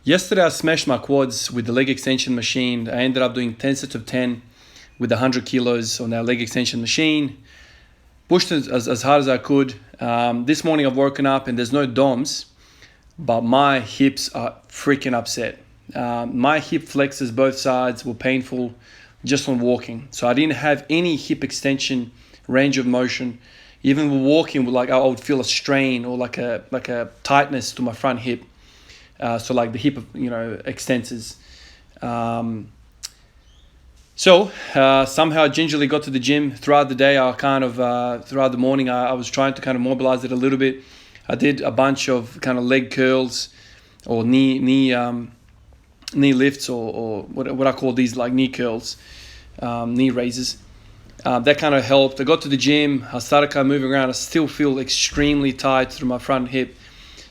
Yesterday I smashed my quads with the leg extension machine. I ended up doing 10 sets of 10 with 100 kilos on that leg extension machine. Pushed it as hard as I could. This morning I've woken up and there's no DOMs, but my hips are freaking upset. My hip flexors, both sides, were painful just on walking. So I didn't have any hip extension range of motion. Even when walking, like I would feel a strain or like a tightness to my front hip. So like the hip, extensors. So somehow I gingerly got to the gym. Throughout the day, throughout the morning, I was trying to kind of mobilize it a little bit. I did a bunch of kind of leg curls or knee lifts or what I call these, like knee curls, knee raises. That kind of helped. I got to the gym. I started kind of moving around. I still feel extremely tight through my front hip.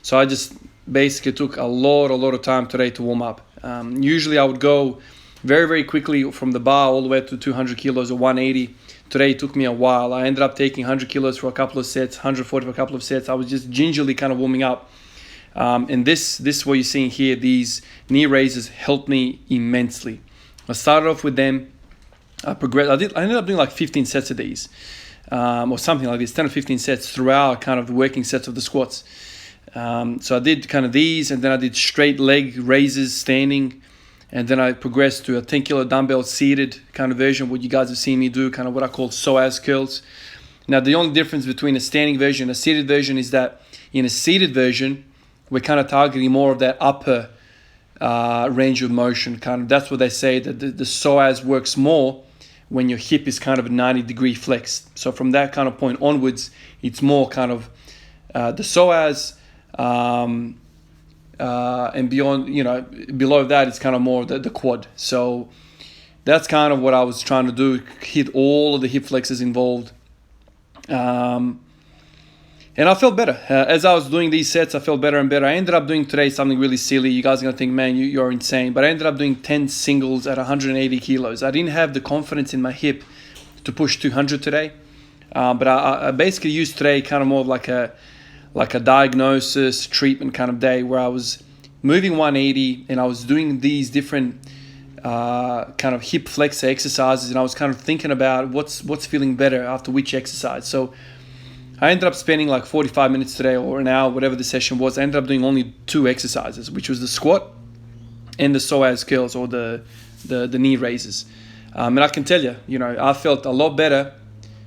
So I just basically took a lot of time today to warm up. Usually I would go very, very quickly from the bar all the way to 200 kilos or 180. Today it took me a while. I ended up taking 100 kilos for a couple of sets, 140 for a couple of sets. I was just gingerly kind of warming up. And this what you're seeing here, these knee raises helped me immensely. I started off with them. I progressed. I ended up doing like 15 sets of these, or something like this, 10 or 15 sets throughout kind of the working sets of the squats. So I did kind of these, and then I did straight leg raises standing, and then I progressed to a 10 kilo dumbbell seated kind of version, what you guys have seen me do, kind of what I call psoas curls. Now the only difference between a standing version and a seated version is that in a seated version, we're kind of targeting more of that upper range of motion. Kind of that's what they say, that the psoas works more when your hip is kind of a 90-degree flex. So from that kind of point onwards, it's more kind of the psoas. And beyond, below that, it's kind of more the quad. So that's kind of what I was trying to do, hit all of the hip flexors involved. And I felt better. As I was doing these sets, I felt better and better. I ended up doing today something really silly. You guys are going to think, man, you're insane. But I ended up doing 10 singles at 180 kilos. I didn't have the confidence in my hip to push 200 today. But I basically used today kind of more of like a diagnosis, treatment kind of day where I was moving 180 and I was doing these different kind of hip flexor exercises, and I was kind of thinking about what's feeling better after which exercise. So I ended up spending like 45 minutes today or an hour, whatever the session was. I ended up doing only 2 exercises, which was the squat and the psoas curls or the knee raises. And I can tell you, I felt a lot better.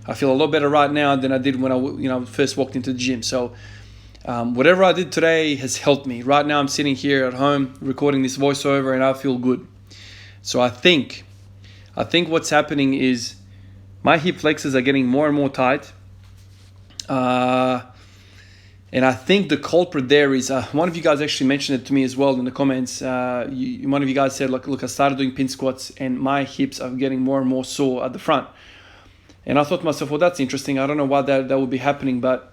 I feel a lot better right now than I did when I first walked into the gym. So whatever I did today has helped me. Right now I'm sitting here at home recording this voiceover and I feel good. So I think what's happening is my hip flexors are getting more and more tight. And I think the culprit there is, one of you guys actually mentioned it to me as well in the comments. One of you guys said, look, I started doing pin squats and my hips are getting more and more sore at the front. And I thought to myself, well, that's interesting. I don't know why that would be happening, but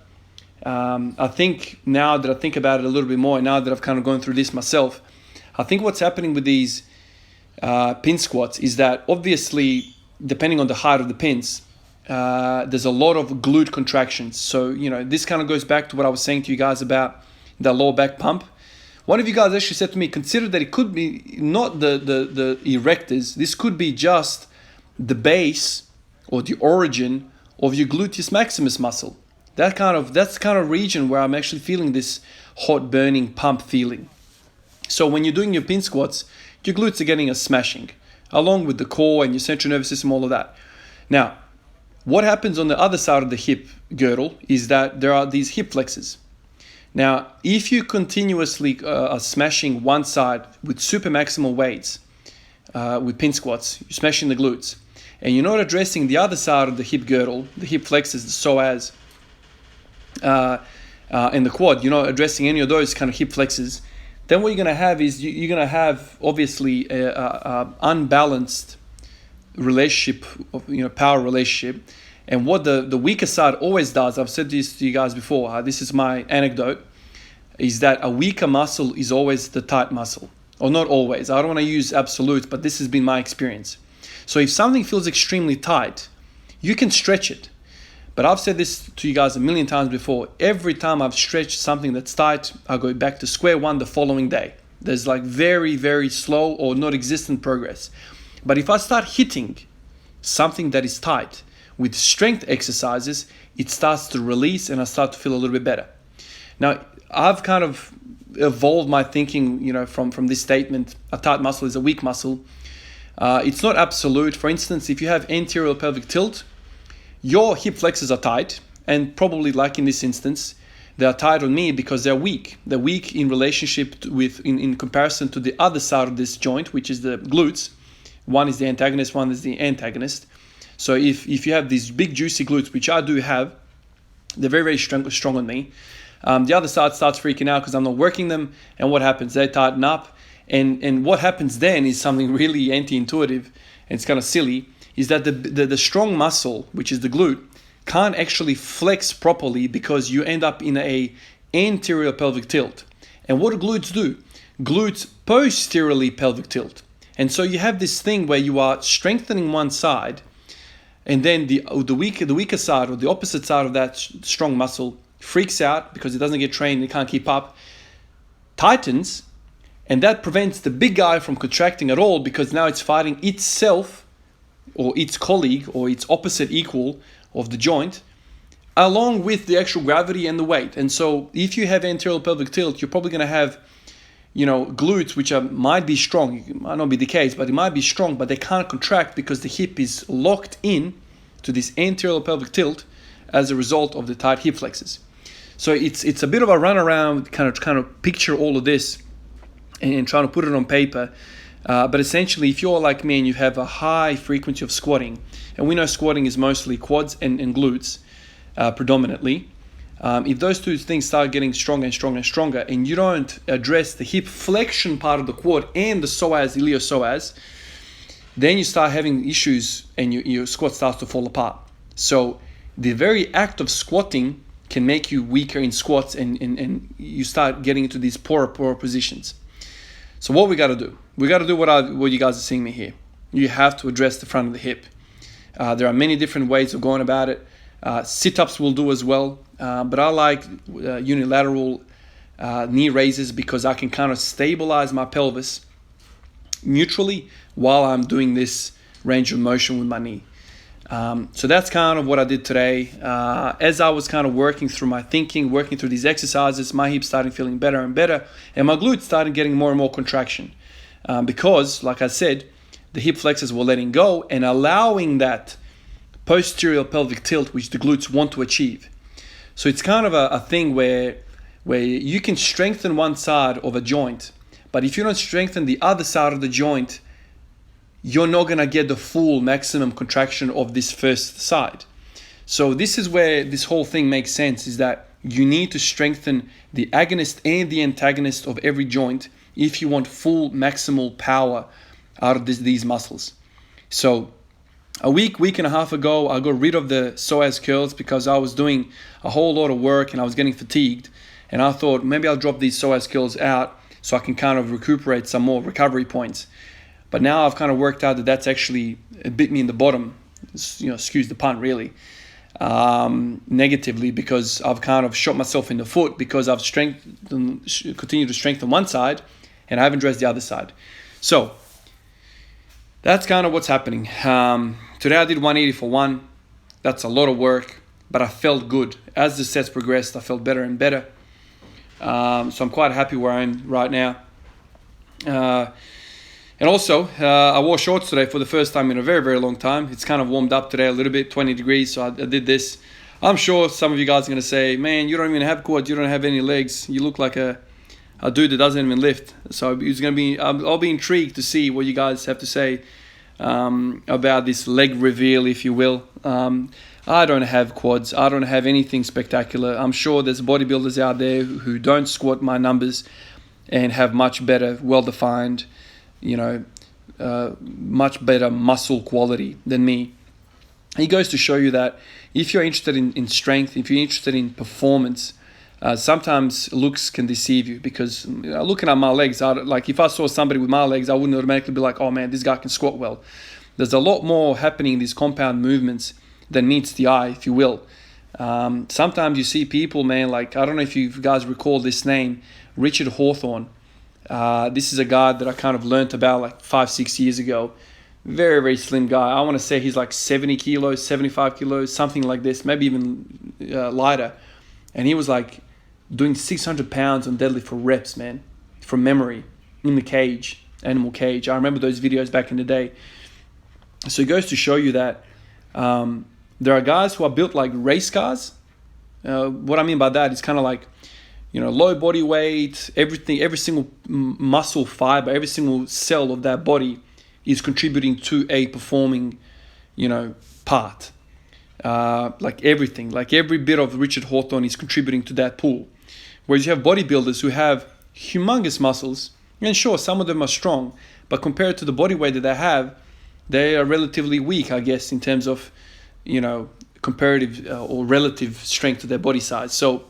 I think now that I think about it a little bit more, and now that I've kind of gone through this myself, I think what's happening with these pin squats is that obviously, depending on the height of the pins, there's a lot of glute contractions. So, this kind of goes back to what I was saying to you guys about the lower back pump. One of you guys actually said to me, consider that it could be not the erectors. This could be just the base or the origin of your gluteus maximus muscle. That's kind of region where I'm actually feeling this hot burning pump feeling. So when you're doing your pin squats, your glutes are getting a smashing, along with the core and your central nervous system, all of that. Now, what happens on the other side of the hip girdle is that there are these hip flexors. Now, if you continuously are smashing one side with super maximal weights, with pin squats, you're smashing the glutes, and you're not addressing the other side of the hip girdle, the hip flexors, the psoas, and the quad, you're not addressing any of those kind of hip flexors, then what you're going to have is you're going to have obviously a unbalanced relationship, power relationship. And what the weaker side always does, I've said this to you guys before, this is my anecdote, is that a weaker muscle is always the tight muscle. Or not always, I don't want to use absolutes, but this has been my experience. So if something feels extremely tight, you can stretch it. But I've said this to you guys a million times before. Every time I've stretched something that's tight, I go back to square one the following day. There's like very, very slow or not existent progress. But if I start hitting something that is tight with strength exercises, it starts to release and I start to feel a little bit better. Now, I've kind of evolved my thinking, from this statement, a tight muscle is a weak muscle. It's not absolute. For instance, if you have anterior pelvic tilt, your hip flexors are tight, and probably like in this instance, they are tight on me because they're weak. They're weak in relationship with, in comparison to the other side of this joint, which is the glutes. One is the antagonist, one is the antagonist. So if you have these big juicy glutes, which I do have, they're very, very strong on me. The other side starts freaking out because I'm not working them. And what happens? They tighten up. And what happens then is something really anti-intuitive, and it's kind of silly, is that the strong muscle, which is the glute, can't actually flex properly because you end up in a anterior pelvic tilt. And what do glutes do? Glutes posteriorly pelvic tilt. And so you have this thing where you are strengthening one side, and then the weaker side or the opposite side of that strong muscle freaks out because it doesn't get trained, it can't keep up, tightens, and that prevents the big guy from contracting at all because now it's fighting itself or its colleague or its opposite equal of the joint along with the actual gravity and the weight. And so if you have anterior pelvic tilt, you're probably going to have glutes which might be strong. It might not be the case, but it might be strong, but they can't contract because the hip is locked in to this anterior pelvic tilt as a result of the tight hip flexors. So it's a bit of a runaround kind of picture all of this and trying to put it on paper. But essentially, if you're like me and you have a high frequency of squatting, and we know squatting is mostly quads and glutes predominantly, if those two things start getting stronger and stronger and stronger, and you don't address the hip flexion part of the quad and the psoas, iliopsoas, then you start having issues and your squat starts to fall apart. So the very act of squatting can make you weaker in squats and you start getting into these poorer positions. So what we got to do? We got to do what you guys are seeing me here. You have to address the front of the hip. There are many different ways of going about it. Sit-ups will do as well, but I like unilateral knee raises because I can kind of stabilize my pelvis neutrally while I'm doing this range of motion with my knee. So that's kind of what I did today. As I was kind of working through my thinking, working through these exercises, my hips started feeling better and better, and my glutes started getting more and more contraction. Because, like I said, the hip flexors were letting go and allowing that posterior pelvic tilt, which the glutes want to achieve. So it's kind of a thing where you can strengthen one side of a joint, but if you don't strengthen the other side of the joint, you're not going to get the full maximum contraction of this first side. So this is where this whole thing makes sense, is that you need to strengthen the agonist and the antagonist of every joint if you want full maximal power out of these muscles. So a week and a half ago, I got rid of the psoas curls because I was doing a whole lot of work and I was getting fatigued. And I thought maybe I'll drop these psoas curls out so I can kind of recuperate some more recovery points. But now I've kind of worked out that that's actually bit me in the bottom, excuse the pun really, negatively, because I've kind of shot myself in the foot because I've continued to strengthen one side and I haven't addressed the other side. So that's kind of what's happening. Today I did 180 for one. That's a lot of work, but I felt good. As the sets progressed, I felt better and better. So I'm quite happy where I am right now. And also, I wore shorts today for the first time in a very, very long time. It's kind of warmed up today a little bit, 20 degrees, so I did this. I'm sure some of you guys are going to say, man, you don't even have quads, you don't have any legs. You look like a dude that doesn't even lift. So I'll be intrigued to see what you guys have to say about this leg reveal, if you will. I don't have quads. I don't have anything spectacular. I'm sure there's bodybuilders out there who don't squat my numbers and have much better, well-defined, much better muscle quality than me. It goes to show you that if you're interested in strength, if you're interested in performance, sometimes looks can deceive you, because looking at my legs, like if I saw somebody with my legs, I wouldn't automatically be like, oh man, this guy can squat well. There's a lot more happening in these compound movements than meets the eye, if you will. Sometimes you see people, man, like, I don't know if you guys recall this name, Richard Hawthorne. This is a guy that I kind of learnt about like 5-6 years ago. Very, very slim guy. I want to say he's like 70 kilos, 75 kilos, something like this, maybe even lighter. And he was like doing 600 pounds on deadlift for reps, man, from memory, in the cage, animal cage. I remember those videos back in the day. So it goes to show you that there are guys who are built like race cars. What I mean by that is kind of like, low body weight, everything, every single muscle fiber, every single cell of that body is contributing to a performing, part. Like everything, like every bit of Richard Hawthorne is contributing to that pool. Whereas you have bodybuilders who have humongous muscles, and sure, some of them are strong, but compared to the body weight that they have, they are relatively weak, I guess, in terms of, comparative or relative strength to their body size. So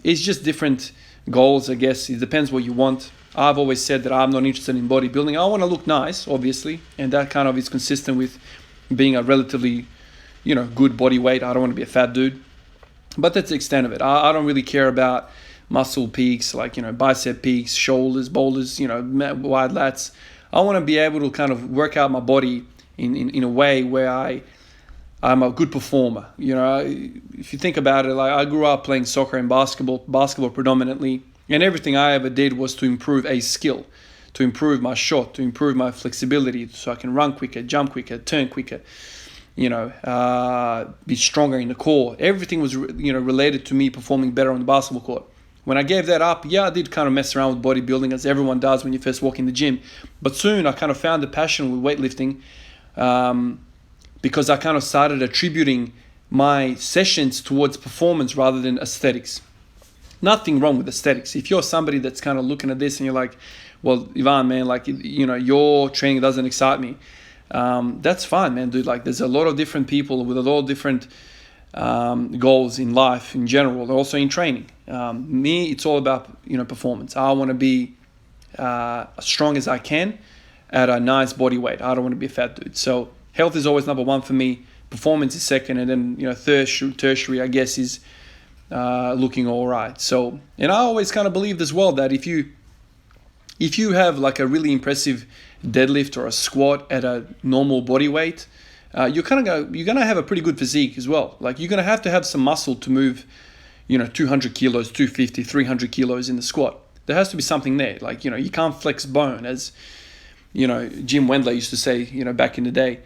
it's just different goals, I guess. It depends what you want. I've always said that I'm not interested in bodybuilding. I want to look nice, obviously, and that kind of is consistent with being a relatively, good body weight. I don't want to be a fat dude, but that's the extent of it. I don't really care about muscle peaks, like, bicep peaks, shoulders, boulders, wide lats. I want to be able to kind of work out my body in a way where I'm a good performer. If you think about it, like I grew up playing soccer and basketball predominantly, and everything I ever did was to improve a skill, to improve my shot, to improve my flexibility, so I can run quicker, jump quicker, turn quicker, be stronger in the core. Everything was, related to me performing better on the basketball court. When I gave that up, I did kind of mess around with bodybuilding, as everyone does when you first walk in the gym. But soon I kind of found the passion with weightlifting, because I kind of started attributing my sessions towards performance rather than aesthetics. Nothing wrong with aesthetics. If you're somebody that's kind of looking at this and you're like, well, Ivan, man, like, your training doesn't excite me, that's fine, man, dude. Like, there's a lot of different people with a lot of different goals in life in general, also in training. Me, it's all about, performance. I want to be as strong as I can at a nice body weight. I don't want to be a fat dude. So health is always number one for me. Performance is second, and then tertiary, I guess, is looking all right. So, and I always kind of believed as well that if you have like a really impressive deadlift or a squat at a normal body weight, you're gonna have a pretty good physique as well. Like, you're gonna have to have some muscle to move, 200 kilos, 250, 300 kilos in the squat. There has to be something there. Like, you can't flex bone, as Jim Wendler used to say, back in the day.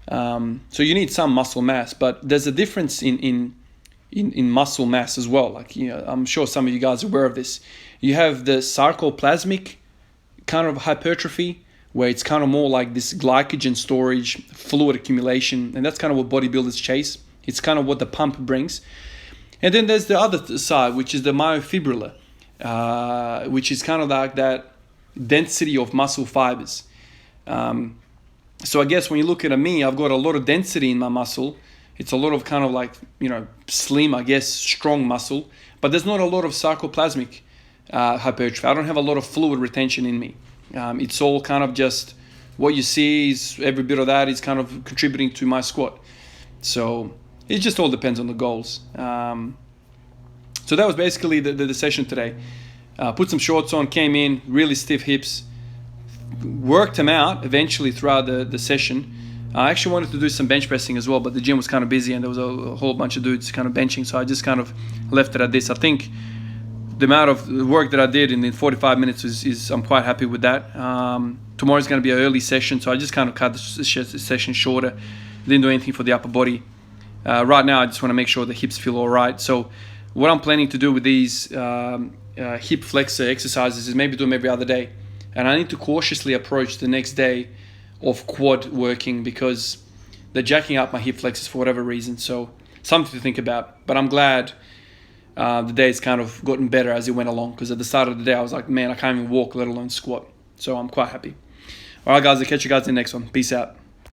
So you need some muscle mass, but there's a difference in muscle mass as well. Like, I'm sure some of you guys are aware of this. You have the sarcoplasmic kind of hypertrophy, where it's kind of more like this glycogen storage, fluid accumulation, and that's kind of what bodybuilders chase. It's kind of what the pump brings. And then there's the other side, which is the myofibrillar, which is kind of like that density of muscle fibers. So I guess when you look at me, I've got a lot of density in my muscle. It's a lot of kind of like, slim, I guess, strong muscle, but there's not a lot of sarcoplasmic hypertrophy. I don't have a lot of fluid retention in me. It's all kind of just what you see is every bit of that is kind of contributing to my squat. So it just all depends on the goals. So that was basically the session today. Put some shorts on, came in, really stiff hips, worked them out eventually throughout the session. I actually wanted to do some bench pressing as well, but the gym was kind of busy and there was a whole bunch of dudes kind of benching, so I just kind of left it at this. I think the amount of work that I did in 45 minutes is I'm quite happy with that. Tomorrow's going to be an early session, so I just kind of cut the session shorter. Didn't do anything for the upper body. Right now, I just want to make sure the hips feel all right. So what I'm planning to do with these hip flexor exercises is maybe do them every other day. And I need to cautiously approach the next day of quad working, because they're jacking up my hip flexors for whatever reason. So something to think about. But I'm glad the day's kind of gotten better as it went along, because at the start of the day I was like, man, I can't even walk, let alone squat. So I'm quite happy. All right, guys, I'll catch you guys in the next one. Peace out.